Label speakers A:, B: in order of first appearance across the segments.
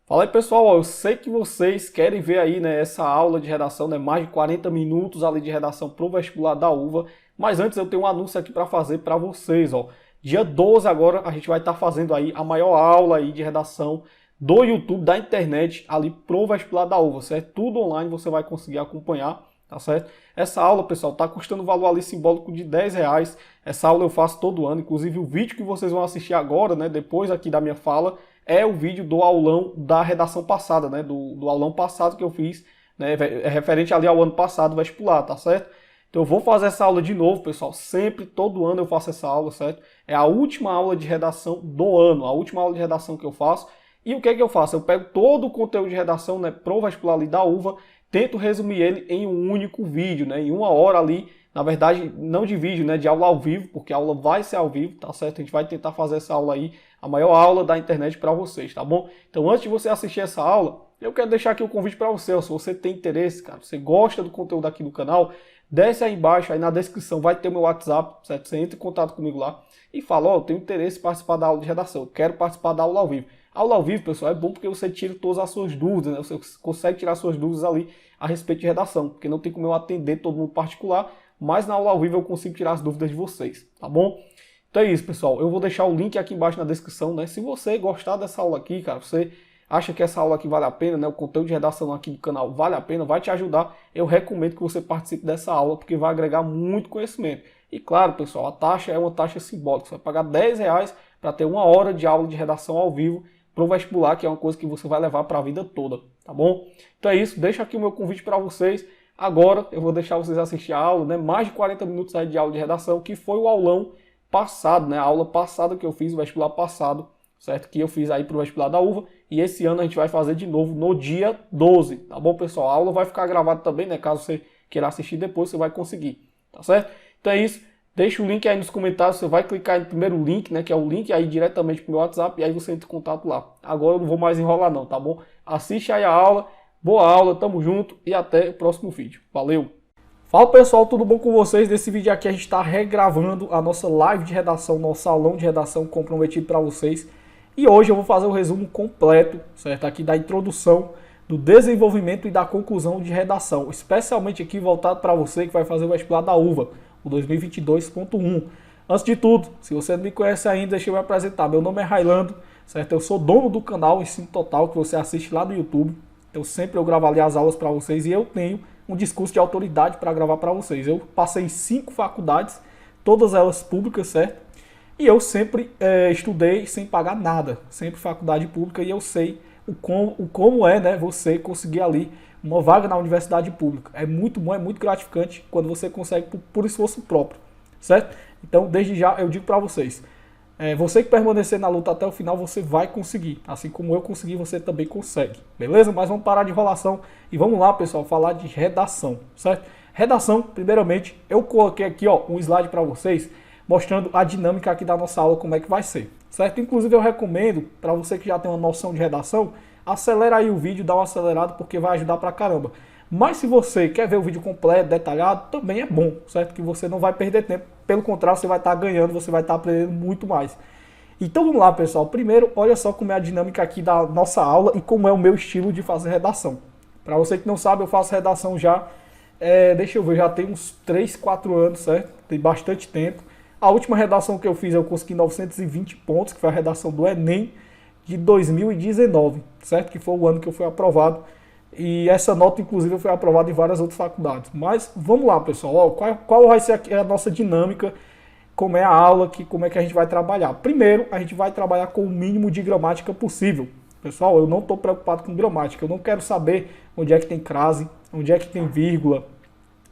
A: Fala aí pessoal, eu sei que vocês querem ver aí, né, essa aula de redação, né, mais de 40 minutos ali de redação pro vestibular da UVA, mas antes eu tenho um anúncio aqui para fazer para vocês, ó. Dia 12 agora a gente vai estar fazendo aí a maior aula aí de redação do YouTube, da internet, ali pro vestibular da UVA, certo? Tudo online você vai conseguir acompanhar, tá certo? Essa aula, pessoal, tá custando um valor ali simbólico de R$ 10. Essa aula eu faço todo ano, inclusive o vídeo que vocês vão assistir agora, né, depois aqui da minha fala, é o vídeo do aulão da redação passada, né? Do aulão passado que eu fiz, né? É referente ali ao ano passado, vestibular, tá certo? Então eu vou fazer essa aula de novo, pessoal. Sempre, todo ano eu faço essa aula, certo? É a última aula de redação do ano, a última aula de redação que eu faço. E o que é que eu faço? Eu pego todo o conteúdo de redação, né, pro vestibular ali da UVA, tento resumir ele em um único vídeo, né? Em uma hora ali, na verdade, não de vídeo, né? De aula ao vivo, porque a aula vai ser ao vivo, tá certo? A gente vai tentar fazer essa aula aí, a maior aula da internet para vocês, tá bom? Então, antes de você assistir essa aula, eu quero deixar aqui o convite para você, ó, se você tem interesse, cara, você gosta do conteúdo aqui do canal, desce aí embaixo, aí na descrição vai ter o meu WhatsApp, certo? Você entra em contato comigo lá e fala, ó, eu tenho interesse em participar da aula de redação, eu quero participar da aula ao vivo. A aula ao vivo, pessoal, é bom porque você tira todas as suas dúvidas, né? Você consegue tirar suas dúvidas ali a respeito de redação, porque não tem como eu atender todo mundo particular, mas na aula ao vivo eu consigo tirar as dúvidas de vocês, tá bom? Então é isso, pessoal. Eu vou deixar o link aqui embaixo na descrição, né? Se você gostar dessa aula aqui, cara, você acha que essa aula aqui vale a pena, né? O conteúdo de redação aqui do canal vale a pena, vai te ajudar. Eu recomendo que você participe dessa aula, porque vai agregar muito conhecimento. E claro, pessoal, a taxa é uma taxa simbólica. Você vai pagar R$ 10 para ter uma hora de aula de redação ao vivo para o vestibular, que é uma coisa que você vai levar para a vida toda, tá bom? Então é isso. Deixa aqui o meu convite para vocês. Agora eu vou deixar vocês assistir a aula, né? Mais de 40 minutos aí de aula de redação, que foi o aulão passado, né? A aula passada que eu fiz, o vestibular passado, certo? Que eu fiz aí pro vestibular da UVA. E esse ano a gente vai fazer de novo no dia 12, tá bom, pessoal? A aula vai ficar gravada também, né? Caso você queira assistir depois, você vai conseguir, tá certo? Então é isso. Deixa o link aí nos comentários, você vai clicar no primeiro link, né? Que é o link aí diretamente pro meu WhatsApp, e aí você entra em contato lá. Agora eu não vou mais enrolar não, tá bom? Assiste aí a aula, boa aula, tamo junto e até o próximo vídeo. Valeu! Fala pessoal, tudo bom com vocês? Nesse vídeo aqui a gente está regravando a nossa live de redação, nosso aulão de redação comprometido para vocês. E hoje eu vou fazer o resumo completo, certo? Aqui da introdução, do desenvolvimento e da conclusão de redação. Especialmente aqui voltado para você que vai fazer o vestibular da UVA, o 2022.1. Antes de tudo, se você não me conhece ainda, deixa eu me apresentar. Meu nome é Railando, certo? Eu sou dono do canal Ensino Total, que você assiste lá no YouTube. Então sempre eu gravo ali as aulas para vocês e eu tenho um discurso de autoridade para gravar para vocês. Eu passei em 5 faculdades, todas elas públicas, certo? E eu sempre estudei sem pagar nada, sempre faculdade pública, e eu sei o como é, né, você conseguir ali uma vaga na universidade pública. É muito bom, é muito gratificante quando você consegue por esforço próprio, certo? Então, desde já eu digo para vocês, você que permanecer na luta até o final, você vai conseguir. Assim como eu consegui, você também consegue. Beleza? Mas vamos parar de enrolação e vamos lá, pessoal, falar de redação, certo? Redação, primeiramente, eu coloquei aqui ó, um slide para vocês, mostrando a dinâmica aqui da nossa aula, como é que vai ser, certo? Inclusive eu recomendo, para você que já tem uma noção de redação, acelera aí o vídeo, dá uma acelerada, porque vai ajudar pra caramba. Mas se você quer ver o vídeo completo, detalhado, também é bom, certo? Que você não vai perder tempo. Pelo contrário, você vai estar ganhando, você vai estar aprendendo muito mais. Então vamos lá, pessoal. Primeiro, olha só como é a dinâmica aqui da nossa aula e como é o meu estilo de fazer redação. Para você que não sabe, eu faço redação já, deixa eu ver, já tem uns 3, 4 anos, certo? Tem bastante tempo. A última redação que eu fiz, eu consegui 920 pontos, que foi a redação do Enem de 2019, certo? Que foi o ano que eu fui aprovado. E essa nota, inclusive, foi aprovada em várias outras faculdades. Mas vamos lá, pessoal. Ó, qual vai ser a nossa dinâmica? Como é a aula, como é que a gente vai trabalhar? Primeiro, a gente vai trabalhar com o mínimo de gramática possível. Pessoal, eu não estou preocupado com gramática. Eu não quero saber onde é que tem crase, onde é que tem vírgula,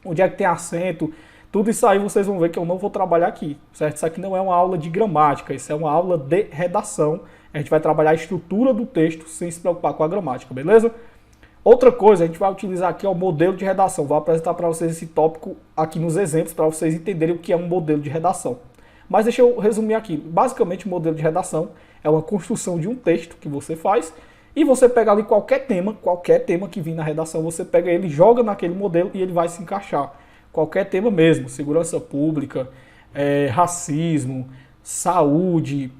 A: onde é que tem acento. Tudo isso aí vocês vão ver que eu não vou trabalhar aqui, certo? Isso aqui não é uma aula de gramática, isso é uma aula de redação. A gente vai trabalhar a estrutura do texto sem se preocupar com a gramática, beleza? Outra coisa, a gente vai utilizar aqui o modelo de redação. Vou apresentar para vocês esse tópico aqui nos exemplos, para vocês entenderem o que é um modelo de redação. Mas deixa eu resumir aqui. Basicamente, o modelo de redação é uma construção de um texto que você faz, e você pega ali qualquer tema que vir na redação, você pega ele, joga naquele modelo e ele vai se encaixar. Qualquer tema mesmo, segurança pública, racismo, saúde,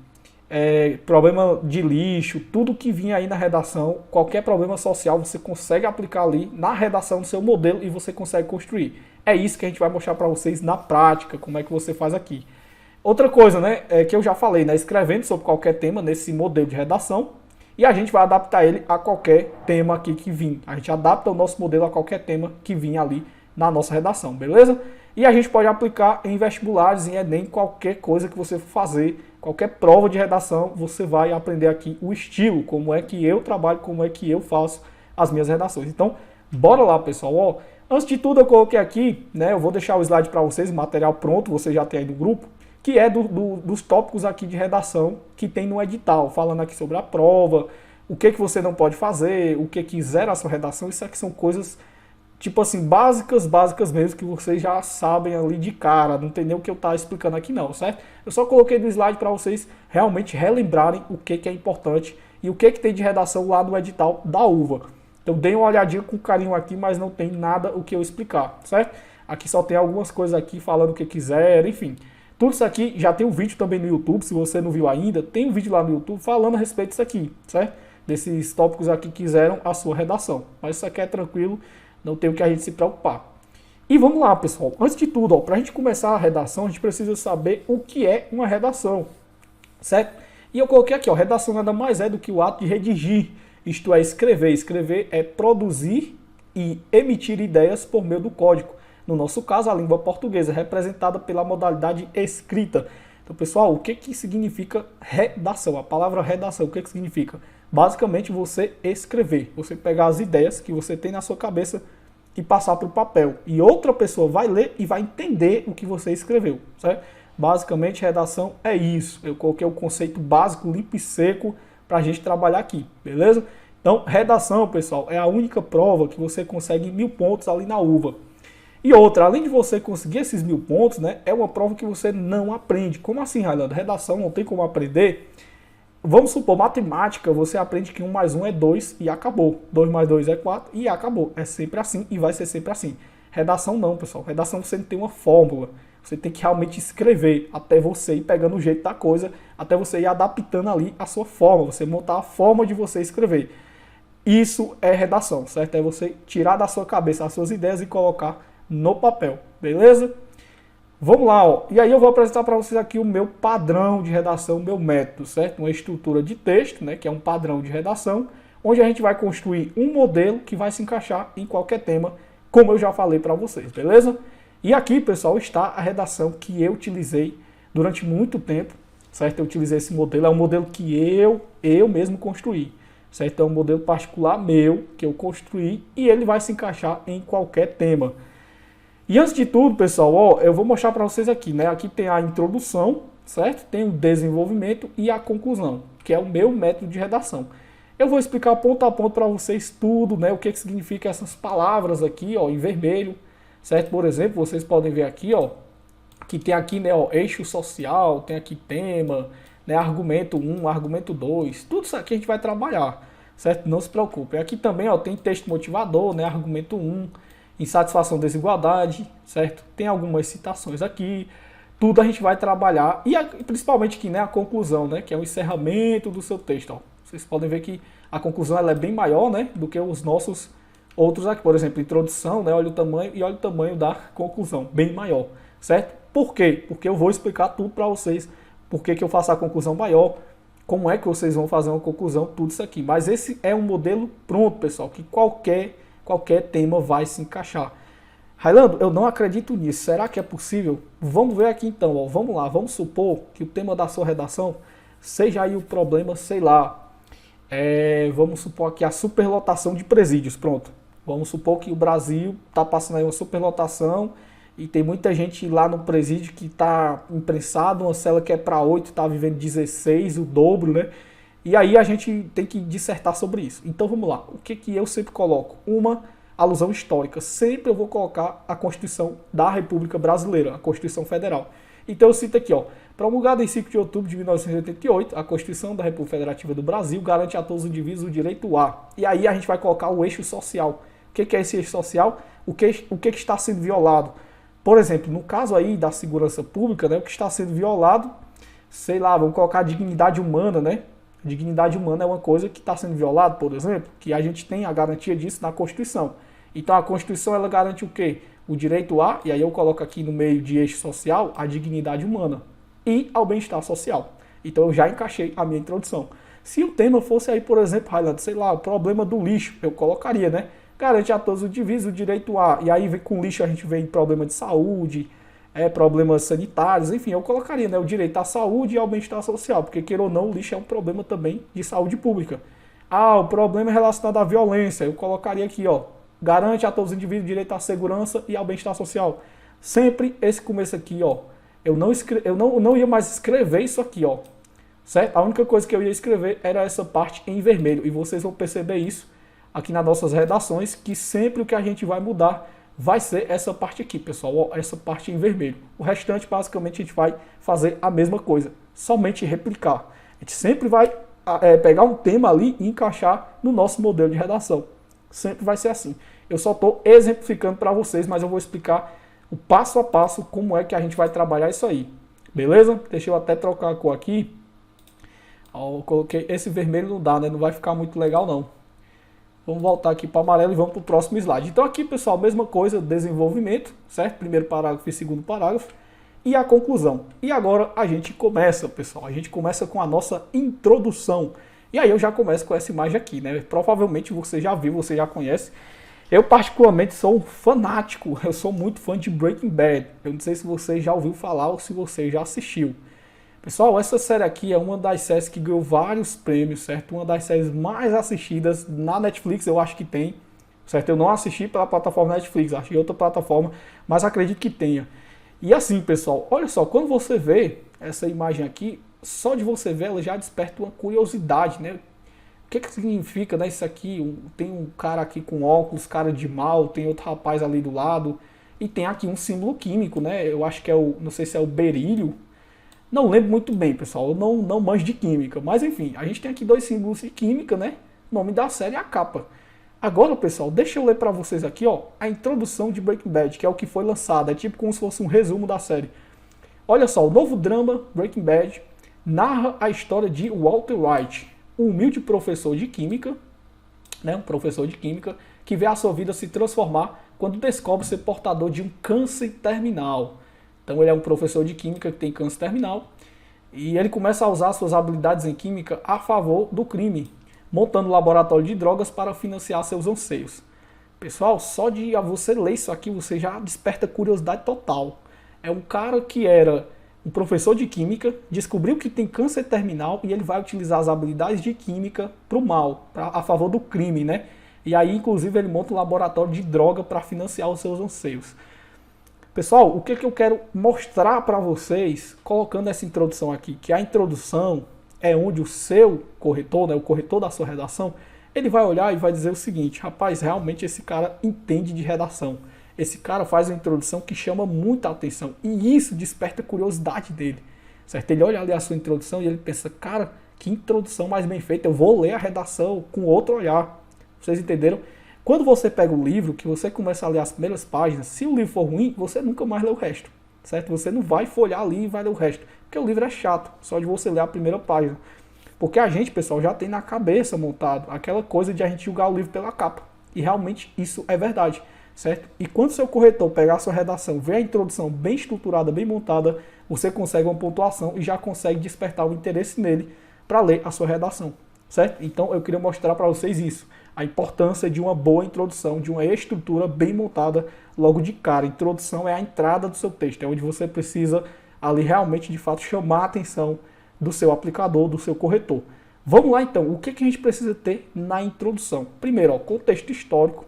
A: problema de lixo, tudo que vinha aí na redação, qualquer problema social você consegue aplicar ali na redação do seu modelo e você consegue construir. É isso que a gente vai mostrar para vocês na prática, como é que você faz aqui. Outra coisa, né, que eu já falei, né, escrevendo sobre qualquer tema nesse modelo de redação, e a gente vai adaptar ele a qualquer tema aqui que vir. A gente adapta o nosso modelo a qualquer tema que vir ali na nossa redação, beleza? E a gente pode aplicar em vestibulares, em Enem, qualquer coisa que você for fazer, qualquer prova de redação, você vai aprender aqui o estilo, como é que eu trabalho, como é que eu faço as minhas redações. Então, bora lá, pessoal. Ó, antes de tudo, eu coloquei aqui, né, eu vou deixar o slide para vocês, o material pronto, você já tem aí no grupo, que é dos tópicos aqui de redação que tem no edital, falando aqui sobre a prova, o que você não pode fazer, o que zera a sua redação. Isso aqui são coisas, tipo assim, básicas mesmo, que vocês já sabem ali de cara, não tem nem o que eu estou explicando aqui não, certo? Eu só coloquei no slide para vocês realmente relembrarem o que é importante e o que tem de redação lá no edital da UVA. Então deem uma olhadinha com carinho aqui, mas não tem nada o que eu explicar, certo? Aqui só tem algumas coisas aqui falando o que quiser, enfim. Tudo isso aqui, já tem um vídeo também no YouTube, se você não viu ainda, tem um vídeo lá no YouTube falando a respeito disso aqui, certo? Desses tópicos aqui que fizeram a sua redação. Mas isso aqui é tranquilo, não tem o que a gente se preocupar. E vamos lá, pessoal. Antes de tudo, para a gente começar a redação, a gente precisa saber o que é uma redação, certo? E eu coloquei aqui, ó, redação nada mais é do que o ato de redigir, isto é, escrever. Escrever é produzir e emitir ideias por meio do código. No nosso caso, a língua portuguesa, representada pela modalidade escrita. Então, pessoal, o que significa redação? A palavra redação, o que significa? Basicamente, você escrever. Você pegar as ideias que você tem na sua cabeça e passar para o papel. E outra pessoa vai ler e vai entender o que você escreveu, certo? Basicamente, redação é isso. Eu coloquei o conceito básico, limpo e seco, para a gente trabalhar aqui, beleza? Então, redação, pessoal, é a única prova que você consegue 1000 pontos ali na UVA. E outra, além de você conseguir esses 1000 pontos, né, é uma prova que você não aprende. Como assim, Railando? Redação não tem como aprender? Vamos supor, matemática, você aprende que 1 mais 1 é 2 e acabou. 2 mais 2 é 4 e acabou. É sempre assim e vai ser sempre assim. Redação não, pessoal. Redação você não tem uma fórmula. Você tem que realmente escrever até você ir pegando o jeito da coisa, até você ir adaptando ali a sua forma, você montar a forma de você escrever. Isso é redação, certo? É você tirar da sua cabeça as suas ideias e colocar no papel, beleza? Vamos lá, ó. E aí eu vou apresentar para vocês aqui o meu padrão de redação, o meu método, certo? Uma estrutura de texto, né, que é um padrão de redação, onde a gente vai construir um modelo que vai se encaixar em qualquer tema, como eu já falei para vocês, beleza? E aqui, pessoal, está a redação que eu utilizei durante muito tempo, certo? Eu utilizei esse modelo, é um modelo que eu mesmo construí, certo? É um modelo particular meu, que eu construí, e ele vai se encaixar em qualquer tema. E antes de tudo, pessoal, ó, eu vou mostrar para vocês aqui, né? Aqui tem a introdução, certo? Tem o desenvolvimento e a conclusão, que é o meu método de redação. Eu vou explicar ponto a ponto para vocês tudo, né? O que significa essas palavras aqui, ó, em vermelho, certo? Por exemplo, vocês podem ver aqui, ó, que tem aqui, né, ó, eixo social, tem aqui tema, né, argumento 1, argumento 2, tudo isso aqui a gente vai trabalhar, certo? Não se preocupe. Aqui também, ó, tem texto motivador, né, argumento 1, insatisfação, desigualdade, certo? Tem algumas citações aqui, tudo a gente vai trabalhar, e principalmente aqui, né, a conclusão, né, que é o encerramento do seu texto, ó. Vocês podem ver que a conclusão ela é bem maior, né, do que os nossos outros aqui, por exemplo, introdução, né, olha o tamanho e olha o tamanho da conclusão, bem maior, certo? Por quê? Porque eu vou explicar tudo para vocês, por que eu faço a conclusão maior, como é que vocês vão fazer uma conclusão, tudo isso aqui. Mas esse é um modelo pronto, pessoal, que qualquer tema vai se encaixar. Railando, eu não acredito nisso. Será que é possível? Vamos ver aqui então, ó. Vamos lá, vamos supor que o tema da sua redação seja aí o problema, sei lá, vamos supor aqui a superlotação de presídios, pronto. Vamos supor que o Brasil está passando aí uma superlotação e tem muita gente lá no presídio que está imprensado, uma cela que é para 8, está vivendo 16, o dobro, né? E aí a gente tem que dissertar sobre isso. Então vamos lá. O que eu sempre coloco? Uma alusão histórica. Sempre eu vou colocar a Constituição da República Brasileira, a Constituição Federal. Então eu cito aqui, ó. Promulgada em 5 de outubro de 1988, a Constituição da República Federativa do Brasil garante a todos os indivíduos o direito a. E aí a gente vai colocar o eixo social. O que é esse eixo social? O que está sendo violado? Por exemplo, no caso aí da segurança pública, né, o que está sendo violado sei lá, vamos colocar a dignidade humana, né? A dignidade humana é uma coisa que está sendo violada, por exemplo, que a gente tem a garantia disso na Constituição. Então a Constituição ela garante o quê? O direito a, e aí eu coloco aqui no meio de eixo social, a dignidade humana e ao bem-estar social. Então eu já encaixei a minha introdução. Se o tema fosse aí, por exemplo, Highland, sei lá, o problema do lixo, eu colocaria, né? Garante a todos os indivíduos o direito a, e aí com lixo a gente vê problema de saúde, problemas sanitários, enfim, eu colocaria, né, o direito à saúde e ao bem-estar social, porque queira ou não, o lixo é um problema também de saúde pública. Ah, o problema é relacionado à violência, eu colocaria aqui, ó, garante a todos os indivíduos o direito à segurança e ao bem-estar social. Sempre esse começo aqui, ó, eu não ia mais escrever isso aqui, ó, certo? A única coisa que eu ia escrever era essa parte em vermelho, e vocês vão perceber isso aqui nas nossas redações, que sempre o que a gente vai mudar vai ser essa parte aqui, pessoal, ó, essa parte em vermelho. O restante, basicamente, a gente vai fazer a mesma coisa, somente replicar. A gente sempre vai pegar um tema ali e encaixar no nosso modelo de redação. Sempre vai ser assim. Eu só estou exemplificando para vocês, mas eu vou explicar o passo a passo como é que a gente vai trabalhar isso aí. Beleza? Deixa eu até trocar a cor aqui. Ó, eu coloquei esse vermelho, não dá, né? Não vai ficar muito legal, não. Vamos voltar aqui para o amarelo e vamos para o próximo slide. Então aqui, pessoal, mesma coisa, desenvolvimento, certo? Primeiro parágrafo e segundo parágrafo. E a conclusão. E agora a gente começa, pessoal. A gente começa com a nossa introdução. E aí eu já começo com essa imagem aqui, né? Provavelmente você já viu, você já conhece. Eu particularmente sou um fanático, eu sou muito fã de Breaking Bad. Eu não sei se você já ouviu falar ou se você já assistiu. Pessoal, essa série aqui é uma das séries que ganhou vários prêmios, certo? Uma das séries mais assistidas na Netflix, eu acho que tem, certo? Eu não assisti pela plataforma Netflix, acho que é outra plataforma, mas acredito que tenha. E assim, pessoal, olha só, quando você vê essa imagem aqui, só de você ver ela já desperta uma curiosidade, né? O que significa, né, isso aqui? Tem um cara aqui com óculos, cara de mal, tem outro rapaz ali do lado, e tem aqui um símbolo químico, né? Eu acho que é não sei se é o berílio. Não lembro muito bem, pessoal, eu não manjo de química, mas enfim, a gente tem aqui dois símbolos de química, né? O nome da série é a capa. Agora, pessoal, deixa eu ler para vocês aqui, ó, a introdução de Breaking Bad, que é o que foi lançado, é tipo como se fosse um resumo da série. Olha só, o novo drama Breaking Bad narra a história de Walter White, um humilde professor de química, né, um professor de química, que vê a sua vida se transformar quando descobre ser portador de um câncer terminal. Então ele é um professor de química que tem câncer terminal e ele começa a usar suas habilidades em química a favor do crime, montando um laboratório de drogas para financiar seus anseios. Pessoal, só de você ler isso aqui você já desperta curiosidade total. É um cara que era um professor de química, descobriu que tem câncer terminal e ele vai utilizar as habilidades de química para o mal, a favor do crime, né? E aí, inclusive, ele monta um laboratório de droga para financiar os seus anseios. Pessoal, o que eu quero mostrar para vocês, colocando essa introdução aqui, que a introdução é onde o seu corretor, né, o corretor da sua redação, ele vai olhar e vai dizer o seguinte: rapaz, realmente esse cara entende de redação. Esse cara faz uma introdução que chama muita atenção e isso desperta a curiosidade dele, certo? Ele olha ali a sua introdução e ele pensa, cara, que introdução mais bem feita, eu vou ler a redação com outro olhar. Vocês entenderam? Quando você pega o livro, que você começa a ler as primeiras páginas, se o livro for ruim, você nunca mais lê o resto, certo? Você não vai folhear ali e vai ler o resto, porque o livro é chato, só de você ler a primeira página. Porque a gente, pessoal, já tem na cabeça montado aquela coisa de a gente julgar o livro pela capa. E realmente isso é verdade, certo? E quando o seu corretor pegar a sua redação, ver a introdução bem estruturada, bem montada, você consegue uma pontuação e já consegue despertar o interesse nele para ler a sua redação, certo? Então eu queria mostrar para vocês isso. A importância de uma boa introdução, de uma estrutura bem montada logo de cara. A introdução é a entrada do seu texto, é onde você precisa ali realmente, de fato, chamar a atenção do seu aplicador, do seu corretor. Vamos lá então, o que a gente precisa ter na introdução? Primeiro, ó, contexto histórico,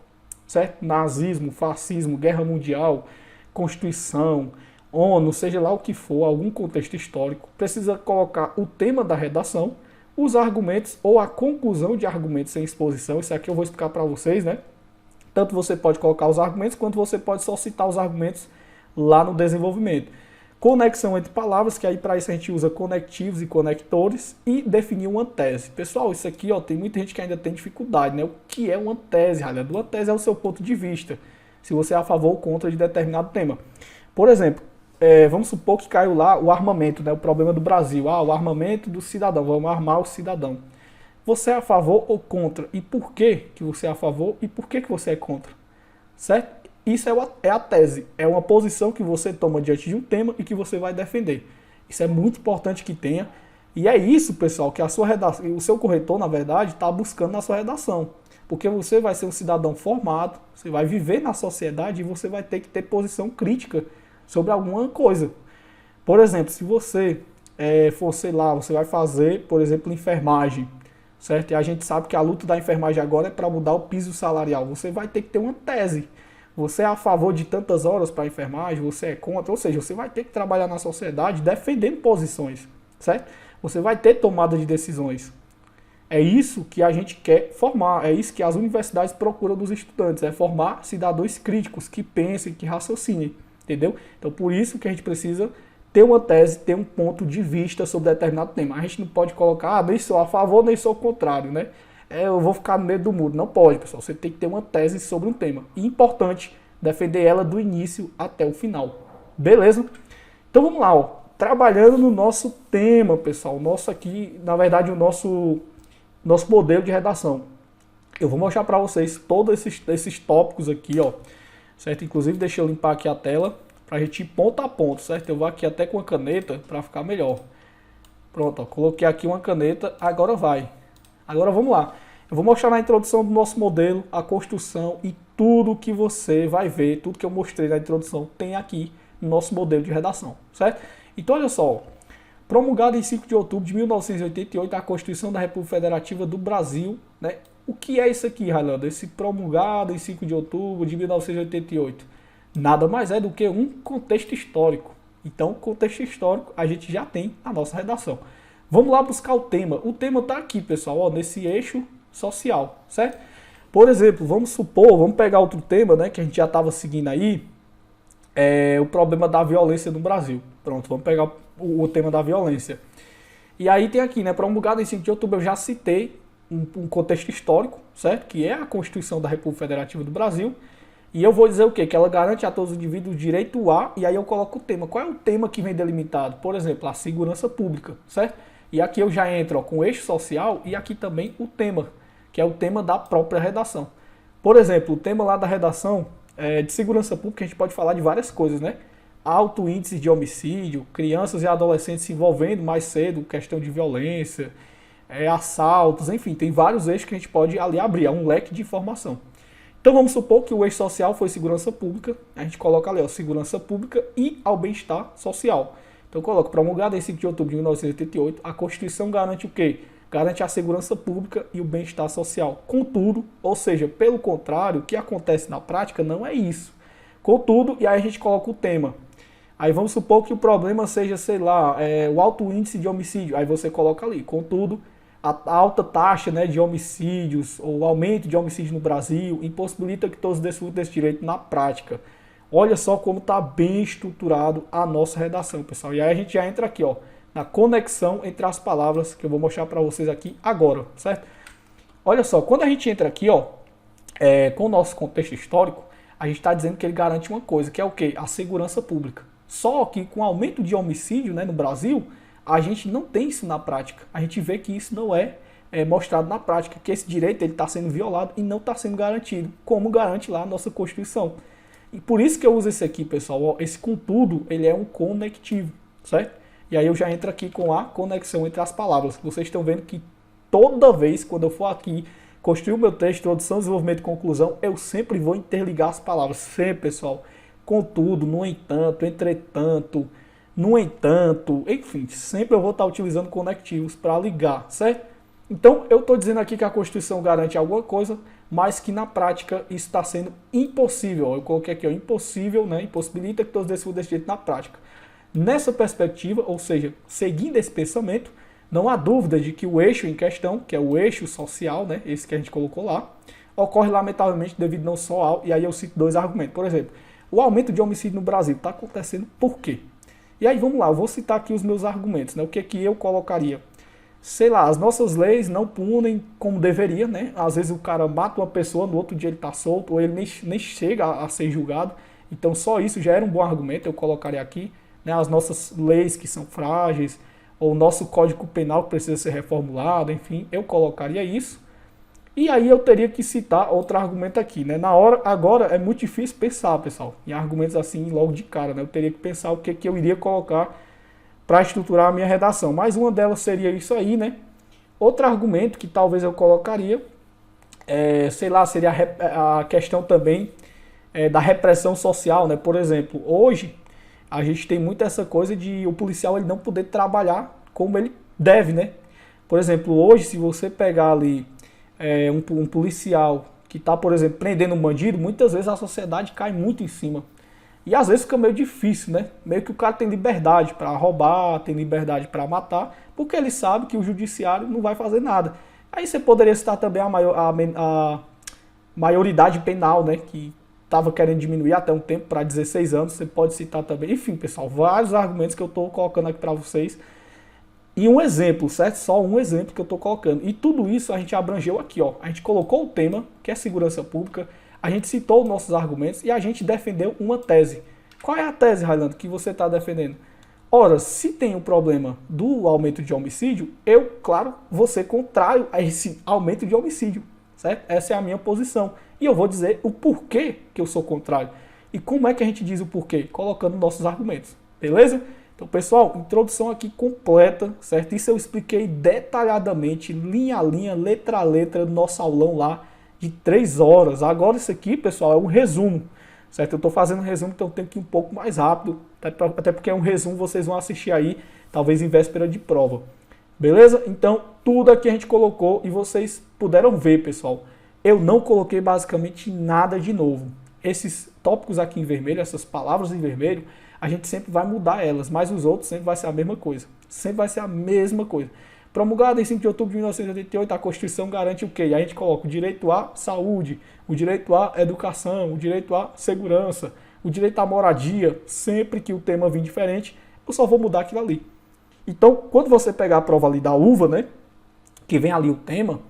A: certo? Nazismo, fascismo, guerra mundial, Constituição, ONU, seja lá o que for, algum contexto histórico. Precisa colocar o tema da redação, os argumentos ou a conclusão de argumentos sem exposição. Isso aqui eu vou explicar para vocês, né? Tanto você pode colocar os argumentos, quanto você pode só citar os argumentos lá no desenvolvimento. Conexão entre palavras, que aí para isso a gente usa conectivos e conectores, e definir uma tese. Pessoal, isso aqui, ó, tem muita gente que ainda tem dificuldade, né? O que é uma tese, Ralhando? Uma tese é o seu ponto de vista, se você é a favor ou contra de determinado tema. Por exemplo, vamos supor que caiu lá o armamento, né? O problema do Brasil. O armamento do cidadão, vamos armar o cidadão. Você é a favor ou contra? E por que você é a favor e por que você é contra? Certo? Isso é a tese, é uma posição que você toma diante de um tema e que você vai defender. Isso é muito importante que tenha. E é isso, pessoal, que a sua redação, o seu corretor, na verdade, está buscando na sua redação. Porque você vai ser um cidadão formado, você vai viver na sociedade e você vai ter que ter posição crítica sobre alguma coisa. Por exemplo, se você for, sei lá, você vai fazer, por exemplo, enfermagem, certo? E a gente sabe que a luta da enfermagem agora é para mudar o piso salarial. Você vai ter que ter uma tese. Você é a favor de tantas horas para a enfermagem, você é contra, ou seja, você vai ter que trabalhar na sociedade defendendo posições, certo? Você vai ter tomada de decisões. É isso que a gente quer formar, é isso que as universidades procuram dos estudantes, é formar cidadãos críticos, que pensem, que raciocinem, entendeu? Então, por isso que a gente precisa ter uma tese, ter um ponto de vista sobre determinado tema. A gente não pode colocar, nem sou a favor, nem sou o contrário, né? Eu vou ficar no meio do muro. Não pode, pessoal. Você tem que ter uma tese sobre um tema. E importante, defender ela do início até o final. Beleza? Então vamos lá, ó. Trabalhando no nosso tema, pessoal. O nosso aqui, na verdade, o nosso modelo de redação. Eu vou mostrar para vocês todos esses tópicos aqui, ó. Certo? Inclusive, deixa eu limpar aqui a tela para a gente ir ponto a ponto, certo? Eu vou aqui até com a caneta para ficar melhor. Pronto, ó. Coloquei aqui uma caneta. Agora vai. Agora vamos lá. Eu vou mostrar na introdução do nosso modelo, a construção e tudo que você vai ver, tudo que eu mostrei na introdução tem aqui no nosso modelo de redação, certo? Então olha só, promulgada em 5 de outubro de 1988 a Constituição da República Federativa do Brasil, né? O que é isso aqui, Railando? Esse promulgado em 5 de outubro de 1988? Nada mais é do que um contexto histórico. Então, contexto histórico a gente já tem na nossa redação. Vamos lá buscar o tema. O tema está aqui, pessoal, ó, nesse eixo social, certo? Por exemplo, vamos pegar outro tema, né, que a gente já estava seguindo aí, o problema da violência no Brasil. Pronto, vamos pegar o tema da violência. E aí tem aqui, né, promulgado em 5 de outubro, eu já citei um contexto histórico, certo? Que é a Constituição da República Federativa do Brasil. E eu vou dizer o quê? Que ela garante a todos os indivíduos o direito a, e aí eu coloco o tema. Qual é o tema que vem delimitado? Por exemplo, a segurança pública, certo? E aqui eu já entro, ó, com o eixo social e aqui também o tema, que é o tema da própria redação. Por exemplo, o tema lá da redação de segurança pública, a gente pode falar de várias coisas, né? Alto índice de homicídio, crianças e adolescentes se envolvendo mais cedo, questão de violência, assaltos, enfim, tem vários eixos que a gente pode ali abrir, é um leque de informação. Então vamos supor que o eixo social foi segurança pública, a gente coloca ali, ó, segurança pública e ao bem-estar social. Então eu coloco, promulgada em 5 de outubro de 1988, a Constituição garante o quê? Garante a segurança pública e o bem-estar social. Contudo, ou seja, pelo contrário, o que acontece na prática não é isso. Contudo, e aí a gente coloca o tema. Aí vamos supor que o problema seja, sei lá, o alto índice de homicídio. Aí você coloca ali. Contudo, a alta taxa, né, de homicídios, ou o aumento de homicídios no Brasil, impossibilita que todos desfrutem desse direito na prática. Olha só como está bem estruturado a nossa redação, pessoal. E aí a gente já entra aqui, ó, na conexão entre as palavras que eu vou mostrar para vocês aqui agora, certo? Olha só, quando a gente entra aqui, ó, com o nosso contexto histórico, a gente está dizendo que ele garante uma coisa, que é o quê? A segurança pública. Só que com o aumento de homicídio, né, no Brasil, a gente não tem isso na prática. A gente vê que isso não é mostrado na prática, que esse direito está sendo violado e não está sendo garantido, como garante lá a nossa Constituição. E por isso que eu uso esse aqui, pessoal. Ó, esse contudo, ele é um conectivo, certo? E aí eu já entro aqui com a conexão entre as palavras. Vocês estão vendo que toda vez, quando eu for aqui construir o meu texto, introdução, desenvolvimento e conclusão, eu sempre vou interligar as palavras. Sempre, pessoal. Contudo, no entanto, entretanto, no entanto, enfim, sempre eu vou estar utilizando conectivos para ligar, certo? Então, eu estou dizendo aqui que a Constituição garante alguma coisa, mas que na prática isso está sendo impossível. Eu coloquei aqui, ó, impossível, né? Impossibilita que todos desfrutem desse direito na prática. Nessa perspectiva, ou seja, seguindo esse pensamento, não há dúvida de que o eixo em questão, que é o eixo social, né? Esse que a gente colocou lá, ocorre lamentavelmente devido não só ao, e aí eu cito dois argumentos. Por exemplo, o aumento de homicídio no Brasil está acontecendo por quê? E aí vamos lá, eu vou citar aqui os meus argumentos, né? O que é que eu colocaria? Sei lá, as nossas leis não punem como deveria, né? Às vezes o cara mata uma pessoa, no outro dia ele está solto, ou ele nem chega a ser julgado. Então só isso já era um bom argumento, eu colocaria aqui. né, as nossas leis que são frágeis, ou o nosso Código Penal que precisa ser reformulado, enfim, eu colocaria isso. E aí eu teria que citar outro argumento aqui, né? Na hora, agora é muito difícil pensar, pessoal, em argumentos assim logo de cara, né? Eu teria que pensar o que eu iria colocar para estruturar a minha redação. Mas uma delas seria isso aí, né? Outro argumento que talvez eu colocaria, sei lá, seria a questão também da repressão social, né? Por exemplo, hoje a gente tem muito essa coisa de o policial ele não poder trabalhar como ele deve, né? Por exemplo, hoje se você pegar ali um policial que está, por exemplo, prendendo um bandido, muitas vezes a sociedade cai muito em cima. E às vezes fica meio difícil, né? Meio que o cara tem liberdade para roubar, tem liberdade para matar, porque ele sabe que o judiciário não vai fazer nada. Aí você poderia citar também a maioridade penal, né? Que estava querendo diminuir até um tempo para 16 anos. Você pode citar também. Enfim, pessoal, vários argumentos que eu estou colocando aqui para vocês. E um exemplo, certo? Só um exemplo que eu estou colocando. E tudo isso a gente abrangeu aqui, ó. A gente colocou o tema, que é segurança pública. A gente citou os nossos argumentos e a gente defendeu uma tese. Qual é a tese, Railando, que você está defendendo? Ora, se tem o problema do aumento de homicídio, eu, claro, vou ser contrário a esse aumento de homicídio, certo? Essa é a minha posição. E eu vou dizer o porquê que eu sou contrário. E como é que a gente diz o porquê? Colocando nossos argumentos, beleza? Então, pessoal, introdução aqui completa, certo? Isso eu expliquei detalhadamente, linha a linha, letra a letra, no nosso aulão lá, de 3 horas. Agora isso aqui, pessoal, é um resumo, certo? Eu estou fazendo um resumo, então eu tenho que ir um pouco mais rápido, até porque é um resumo, vocês vão assistir aí, talvez em véspera de prova. Beleza? Então, tudo aqui a gente colocou e vocês puderam ver, pessoal. Eu não coloquei basicamente nada de novo. Esses tópicos aqui em vermelho, essas palavras em vermelho, a gente sempre vai mudar elas, mas os outros sempre vai ser a mesma coisa. Sempre vai ser a mesma coisa. Promulgada em 5 de outubro de 1988, a Constituição garante o quê? E a gente coloca o direito à saúde, o direito à educação, o direito à segurança, o direito à moradia. Sempre que o tema vir diferente, eu só vou mudar aquilo ali. Então, quando você pegar a prova ali da UVA, né, que vem ali o tema,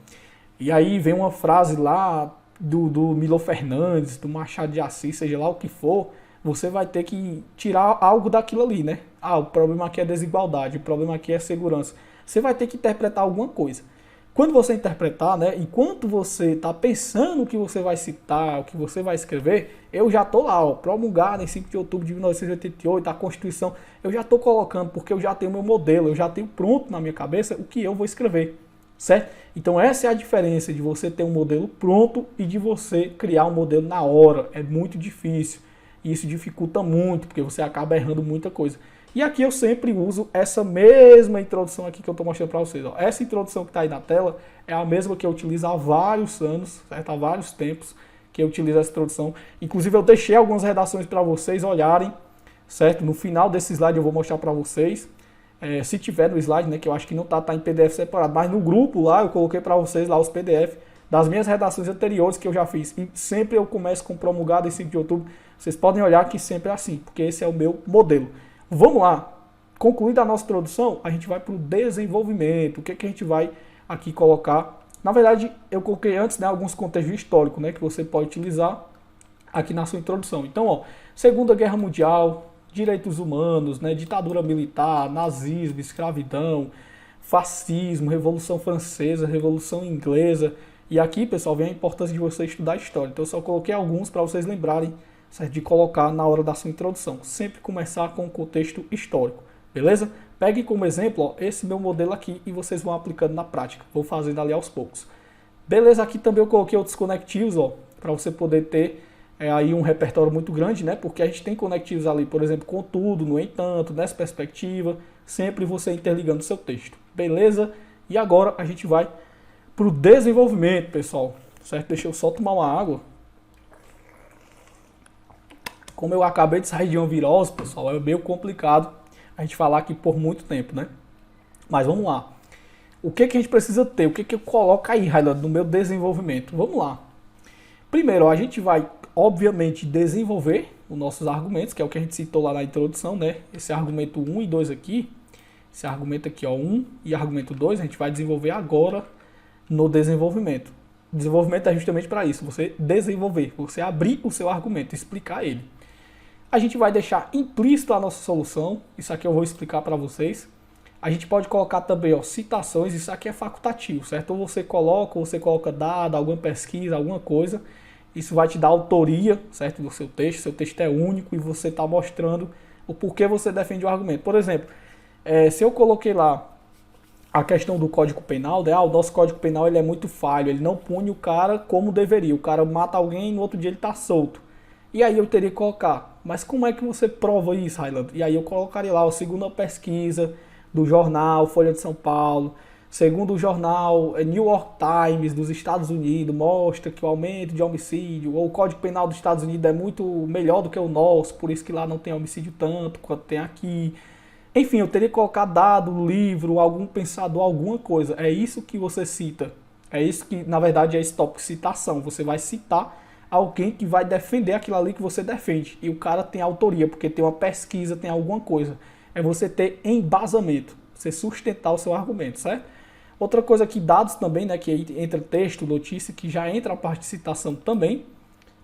A: e aí vem uma frase lá do Milo Fernandes, do Machado de Assis, seja lá o que for, você vai ter que tirar algo daquilo ali, né? Ah, o problema aqui é desigualdade, o problema aqui é segurança. Você vai ter que interpretar alguma coisa. Quando você interpretar, né, enquanto você está pensando o que você vai citar, o que você vai escrever, eu já estou lá, ó, promulgado em 5 de outubro de 1988, a Constituição, eu já estou colocando, porque eu já tenho meu modelo, eu já tenho pronto na minha cabeça o que eu vou escrever, certo? Então essa é a diferença de você ter um modelo pronto e de você criar um modelo na hora. É muito difícil, e isso dificulta muito, porque você acaba errando muita coisa. E aqui eu sempre uso essa mesma introdução aqui que eu estou mostrando para vocês. Ó. Essa introdução que está aí na tela é a mesma que eu utilizo há vários anos, certo? Há vários tempos que eu utilizo essa introdução. Inclusive eu deixei algumas redações para vocês olharem, certo? No final desse slide eu vou mostrar para vocês. Se tiver no slide, né, que eu acho que não tá em PDF separado, mas no grupo lá eu coloquei para vocês lá os PDF das minhas redações anteriores que eu já fiz. E sempre eu começo com promulgado em 5 de outubro. Vocês podem olhar que sempre é assim, porque esse é o meu modelo. Vamos lá, concluída a nossa introdução, a gente vai para o desenvolvimento. O que, que a gente vai aqui colocar? Na verdade, eu coloquei antes, né, alguns contextos históricos, né, que você pode utilizar aqui na sua introdução. Então, ó, Segunda Guerra Mundial, direitos humanos, né, ditadura militar, nazismo, escravidão, fascismo, Revolução Francesa, Revolução Inglesa. E aqui, pessoal, vem a importância de você estudar história. Então, eu só coloquei alguns para vocês lembrarem, certo? De colocar na hora da sua introdução. Sempre começar com o contexto histórico, beleza? Peguem como exemplo, ó, esse meu modelo aqui e vocês vão aplicando na prática. Vou fazendo ali aos poucos. Beleza, aqui também eu coloquei outros conectivos, ó, para você poder ter aí um repertório muito grande, né? Porque a gente tem conectivos ali, por exemplo, contudo, no entanto, nessa perspectiva, sempre você interligando o seu texto, beleza? E agora a gente vai para o desenvolvimento, pessoal, certo? Deixa eu só tomar uma água. Como eu acabei de sair de uma virose, pessoal, é meio complicado a gente falar aqui por muito tempo, né? Mas vamos lá. O que, que a gente precisa ter? O que, que eu coloco aí, Railando, no meu desenvolvimento? Vamos lá. Primeiro, ó, a gente vai, obviamente, desenvolver os nossos argumentos, que é o que a gente citou lá na introdução, né? Esse argumento 1 e 2 aqui, esse argumento aqui, ó, 1 e argumento 2, a gente vai desenvolver agora no desenvolvimento. Desenvolvimento é justamente para isso, você desenvolver, você abrir o seu argumento, explicar ele. A gente vai deixar implícito a nossa solução, isso aqui eu vou explicar para vocês. A gente pode colocar também, ó, citações, isso aqui é facultativo, certo? Ou você coloca dado, alguma pesquisa, alguma coisa. Isso vai te dar autoria, certo, do seu texto é único e você está mostrando o porquê você defende o argumento. Por exemplo, se eu coloquei lá a questão do Código Penal, né? O nosso Código Penal ele é muito falho, ele não pune o cara como deveria. O cara mata alguém e no outro dia ele está solto. E aí eu teria que colocar, mas como é que você prova isso, Highlander? E aí eu colocaria lá, segundo a pesquisa do jornal Folha de São Paulo, segundo o jornal New York Times dos Estados Unidos, mostra que o aumento de homicídio, ou o Código Penal dos Estados Unidos é muito melhor do que o nosso, por isso que lá não tem homicídio tanto quanto tem aqui. Enfim, eu teria que colocar dado, livro, algum pensador, alguma coisa. É isso que você cita. É isso que, na verdade, é esse tópico, citação. Você vai citar alguém que vai defender aquilo ali que você defende. E o cara tem autoria, porque tem uma pesquisa, tem alguma coisa. É você ter embasamento, você sustentar o seu argumento, certo? Outra coisa aqui, dados também, né, que aí entra texto, notícia, que já entra a parte de citação também.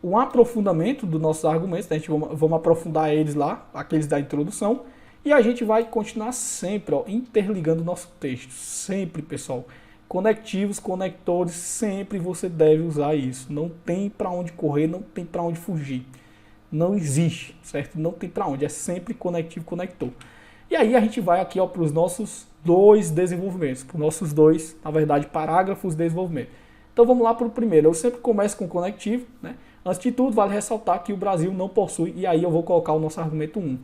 A: Um aprofundamento dos nossos argumentos, né, vamos aprofundar eles lá, aqueles da introdução. E a gente vai continuar sempre, ó, interligando o nosso texto. Sempre, pessoal. Conectivos, conectores, sempre você deve usar isso. Não tem para onde correr, não tem para onde fugir. Não existe, certo? Não tem para onde. É sempre conectivo, conector. E aí a gente vai aqui para os nossos dois desenvolvimentos. Para os nossos dois, na verdade, parágrafos de desenvolvimento. Então vamos lá para o primeiro. Eu sempre começo com conectivo, né? Antes de tudo, vale ressaltar que o Brasil não possui. E aí eu vou colocar o nosso argumento 1.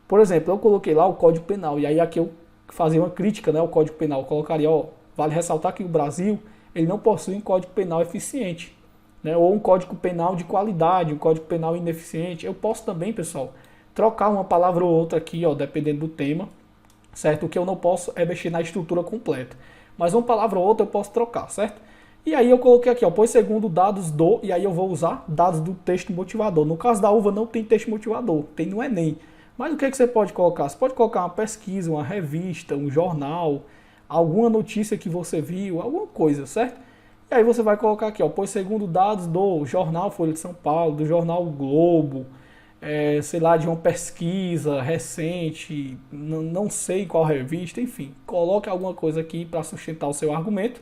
A: Por exemplo, eu coloquei lá o Código Penal, e aí aqui eu fazia uma crítica, né, ao Código Penal. Eu colocaria, ó, vale ressaltar que o Brasil ele não possui um Código Penal eficiente, né, ou um Código Penal de qualidade, um Código Penal ineficiente. Eu posso também, pessoal, trocar uma palavra ou outra aqui, ó, dependendo do tema, certo? O que eu não posso é mexer na estrutura completa. Mas uma palavra ou outra eu posso trocar, certo? E aí eu coloquei aqui, ó, pois segundo dados do, e aí eu vou usar dados do texto motivador. No caso da uva não tem texto motivador, tem no Enem. Mas o que, você pode colocar? Você pode colocar uma pesquisa, uma revista, um jornal, alguma notícia que você viu, alguma coisa, certo? E aí você vai colocar aqui, ó, pois segundo dados do jornal Folha de São Paulo, do jornal Globo, sei lá, de uma pesquisa recente, não sei qual revista, enfim, coloque alguma coisa aqui para sustentar o seu argumento.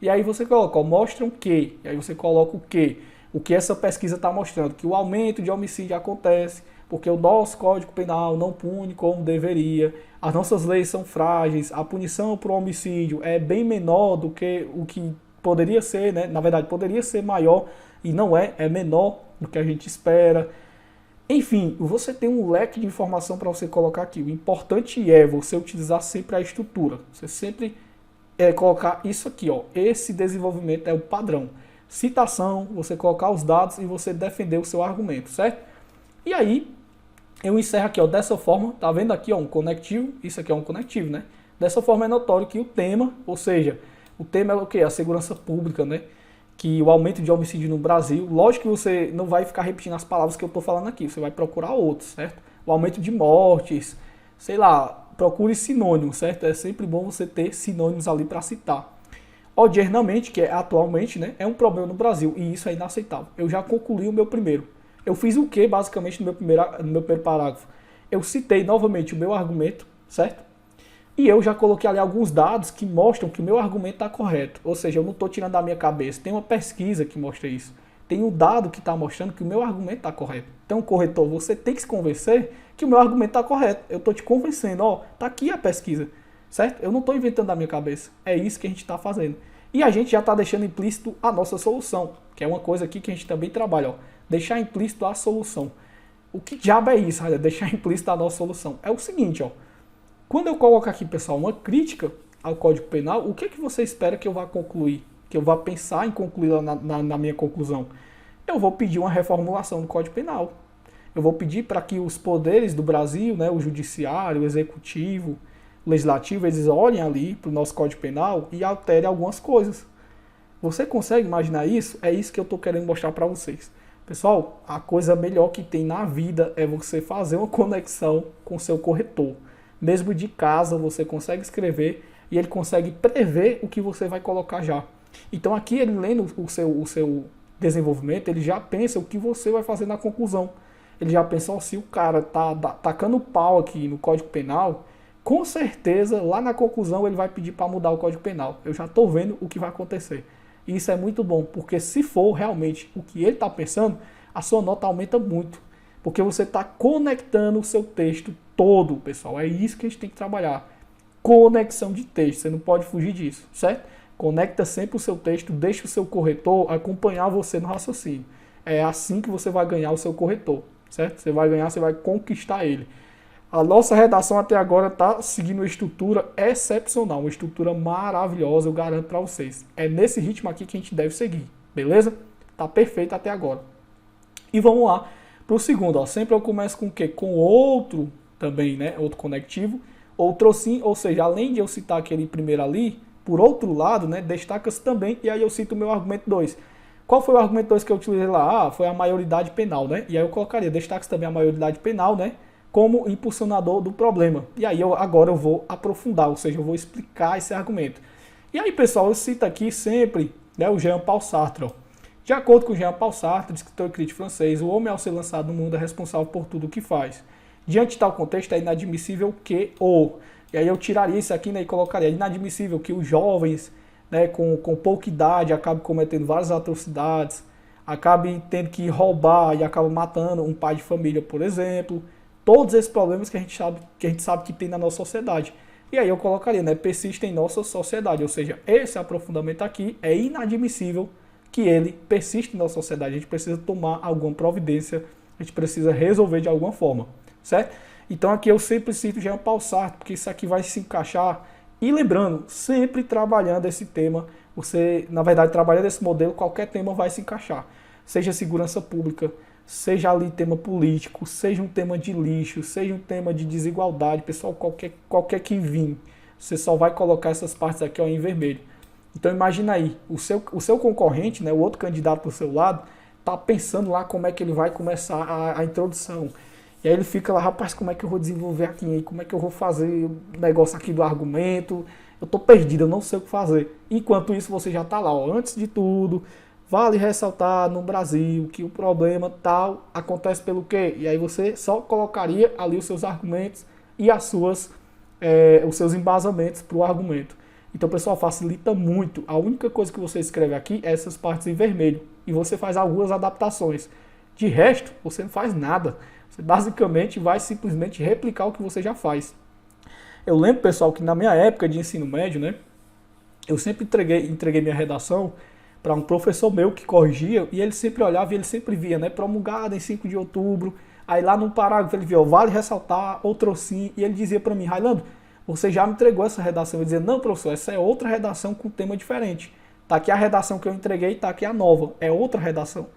A: E aí você coloca, ó, mostram que, e aí você coloca o que essa pesquisa está mostrando, que o aumento de homicídio acontece, porque o nosso Código Penal não pune como deveria, as nossas leis são frágeis, a punição por homicídio é bem menor do que o que poderia ser, né? Na verdade, poderia ser maior e não é, é menor do que a gente espera. Enfim, você tem um leque de informação para você colocar aqui. O importante é você utilizar sempre a estrutura, você sempre colocar isso aqui, ó. Esse desenvolvimento é o padrão. Citação, você colocar os dados e você defender o seu argumento, certo? E aí, eu encerro aqui, ó, dessa forma, tá vendo aqui, ó, um conectivo, isso aqui é um conectivo, né? Dessa forma é notório que o tema, ou seja, o tema é o quê? A segurança pública, né? Que o aumento de homicídio no Brasil, lógico que você não vai ficar repetindo as palavras que eu tô falando aqui, você vai procurar outros, certo? O aumento de mortes, sei lá, procure sinônimos, certo? É sempre bom você ter sinônimos ali para citar. Odiernamente, que é atualmente, né, é um problema no Brasil e isso é inaceitável. Eu já concluí o meu primeiro. Eu fiz o que basicamente no meu primeiro parágrafo? Eu citei novamente o meu argumento, certo? E eu já coloquei ali alguns dados que mostram que o meu argumento está correto. Ou seja, eu não estou tirando da minha cabeça. Tem uma pesquisa que mostra isso. Tem um dado que está mostrando que o meu argumento está correto. Então, corretor, você tem que se convencer que o meu argumento está correto. Eu estou te convencendo, ó, tá aqui a pesquisa, certo? Eu não estou inventando da minha cabeça. É isso que a gente está fazendo. E a gente já está deixando implícito a nossa solução, que é uma coisa aqui que a gente também trabalha, ó. Deixar implícito a solução. O que diabo é isso, olha, deixar implícito a nossa solução? É o seguinte, ó. Quando eu coloco aqui, pessoal, uma crítica ao Código Penal, o que você espera que eu vá concluir? Que eu vá pensar em concluir na minha conclusão? Eu vou pedir uma reformulação do Código Penal. Eu vou pedir para que os poderes do Brasil, né, o judiciário, o executivo, o legislativo, eles olhem ali para o nosso Código Penal e alterem algumas coisas. Você consegue imaginar isso? É isso que eu estou querendo mostrar para vocês. Pessoal, a coisa melhor que tem na vida é você fazer uma conexão com o seu corretor. Mesmo de casa, você consegue escrever e ele consegue prever o que você vai colocar já. Então aqui ele lendo o seu desenvolvimento, ele já pensa o que você vai fazer na conclusão. ele já pensou, se o cara tá tacando pau aqui no Código Penal, com certeza lá na conclusão ele vai pedir para mudar o Código Penal. Eu já estou vendo o que vai acontecer. E isso é muito bom, porque se for realmente o que ele está pensando, a sua nota aumenta muito. Porque você está conectando o seu texto todo, pessoal. É isso que a gente tem que trabalhar. Conexão de texto, você não pode fugir disso, certo? Conecta sempre o seu texto, deixa o seu corretor acompanhar você no raciocínio. É assim que você vai ganhar o seu corretor, certo? Você vai ganhar, você vai conquistar ele. A nossa redação até agora está seguindo uma estrutura excepcional, uma estrutura maravilhosa, eu garanto para vocês. É nesse ritmo aqui que a gente deve seguir, beleza? Tá perfeito até agora. E vamos lá para o segundo, ó. Sempre eu começo com o quê? Com outro também, né? Outro conectivo, outro sim, ou seja, além de eu citar aquele primeiro ali, por outro lado, né, destaca-se também, e aí eu cito o meu argumento 2. Qual foi o argumento 2 que eu utilizei lá? Ah, foi a maioridade penal, né? E aí eu colocaria, destaca-se também a maioridade penal, né? Como impulsionador do problema. E aí agora eu vou aprofundar, ou seja, eu vou explicar esse argumento. E aí, pessoal, eu cito aqui sempre, né, o Jean-Paul Sartre. Ó. De acordo com Jean-Paul Sartre, escritor e crítico francês, o homem ao ser lançado no mundo é responsável por tudo o que faz. Diante de tal contexto, é inadmissível que E aí eu tiraria isso aqui, né, e colocaria, é inadmissível que os jovens, né, com pouca idade acabem cometendo várias atrocidades, acabem tendo que roubar e acabam matando um pai de família, por exemplo. Todos esses problemas que a gente sabe que tem na nossa sociedade. E aí eu colocaria, né, persiste em nossa sociedade, ou seja, esse aprofundamento aqui é inadmissível que ele persiste em nossa sociedade. A gente precisa tomar alguma providência, a gente precisa resolver de alguma forma, certo? Então aqui eu sempre cito Jean-Paul Sartre, porque isso aqui vai se encaixar. E lembrando, sempre trabalhando esse tema, você, na verdade, trabalhando esse modelo, qualquer tema vai se encaixar. Seja segurança pública, seja ali tema político, seja um tema de lixo, seja um tema de desigualdade, pessoal, qualquer que vir, você só vai colocar essas partes aqui ó, em vermelho. Então imagina aí, o seu concorrente, né, o outro candidato do seu lado, tá pensando lá como é que ele vai começar a introdução. E aí ele fica lá, rapaz, como é que eu vou desenvolver aqui? Como é que eu vou fazer o negócio aqui do argumento? Eu tô perdido, eu não sei o que fazer. Enquanto isso você já tá lá, ó, antes de tudo, vale ressaltar no Brasil que o problema tal acontece pelo quê? E aí você só colocaria ali os seus argumentos e os seus embasamentos para o argumento. Então, pessoal, facilita muito. A única coisa que você escreve aqui é essas partes em vermelho. E você faz algumas adaptações. De resto, você não faz nada. Você basicamente vai simplesmente replicar o que você já faz. Eu lembro, pessoal, que na minha época de ensino médio, né, eu sempre entreguei minha redação para um professor meu que corrigia, e ele sempre olhava e ele sempre via, né, promulgada em 5 de outubro, aí lá no parágrafo ele via, vale ressaltar, outro sim, e ele dizia para mim, Railando, você já me entregou essa redação. Eu dizia, não, professor, essa é outra redação com tema diferente. Tá aqui a redação que eu entreguei, tá aqui a nova, é outra redação.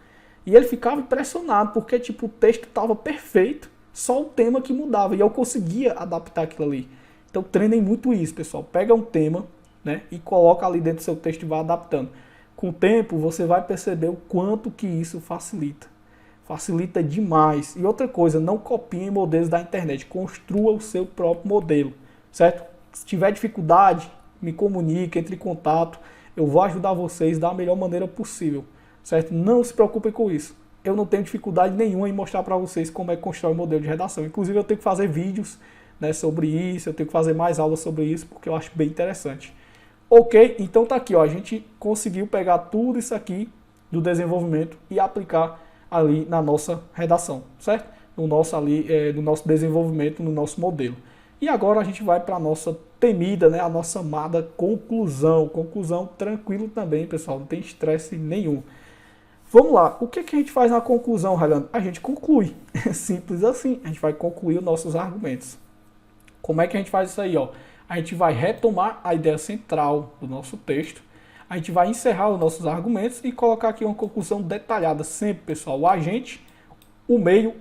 A: E ele ficava impressionado, porque tipo, o texto estava perfeito, só o tema que mudava, e eu conseguia adaptar aquilo ali. Então treinem muito isso, pessoal. Pega um tema, né, e coloca ali dentro do seu texto e vai adaptando. Com o tempo, você vai perceber o quanto que isso facilita. Facilita demais. E outra coisa, não copiem modelos da internet. Construa o seu próprio modelo, certo? Se tiver dificuldade, me comunique, entre em contato. Eu vou ajudar vocês da melhor maneira possível, certo? Não se preocupem com isso. Eu não tenho dificuldade nenhuma em mostrar para vocês como é que constrói o modelo de redação. Inclusive, eu tenho que fazer vídeos, né, sobre isso, eu tenho que fazer mais aulas sobre isso, porque eu acho bem interessante. Ok, então tá aqui, ó, a gente conseguiu pegar tudo isso aqui do desenvolvimento e aplicar ali na nossa redação, certo? No nosso desenvolvimento, no nosso modelo. E agora a gente vai para a nossa temida, né, a nossa amada conclusão. Conclusão tranquilo também, pessoal, não tem estresse nenhum. Vamos lá, o que a gente faz na conclusão, Railando? A gente conclui, simples assim, a gente vai concluir os nossos argumentos. Como é que a gente faz isso aí, ó? A gente vai retomar a ideia central do nosso texto, a gente vai encerrar os nossos argumentos e colocar aqui uma conclusão detalhada, sempre, pessoal, o agente, o meio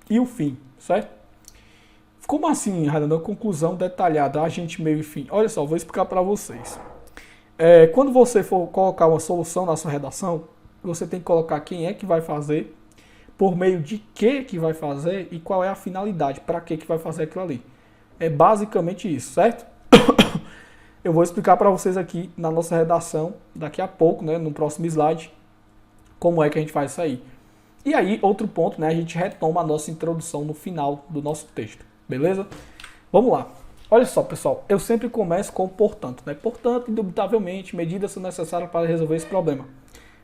A: e o fim, certo? Como assim, Railando, uma conclusão detalhada, agente, meio e fim? Olha só, vou explicar para vocês. Quando você for colocar uma solução na sua redação, você tem que colocar quem é que vai fazer, por meio de que vai fazer e qual é a finalidade, para que vai fazer aquilo ali. É basicamente isso, certo? Eu vou explicar para vocês aqui na nossa redação, daqui a pouco, né, no próximo slide, como é que a gente faz isso aí. E aí, outro ponto, né, a gente retoma a nossa introdução no final do nosso texto, beleza? Vamos lá. Olha só, pessoal, eu sempre começo com portanto, né? Portanto, indubitavelmente, medidas são necessárias para resolver esse problema.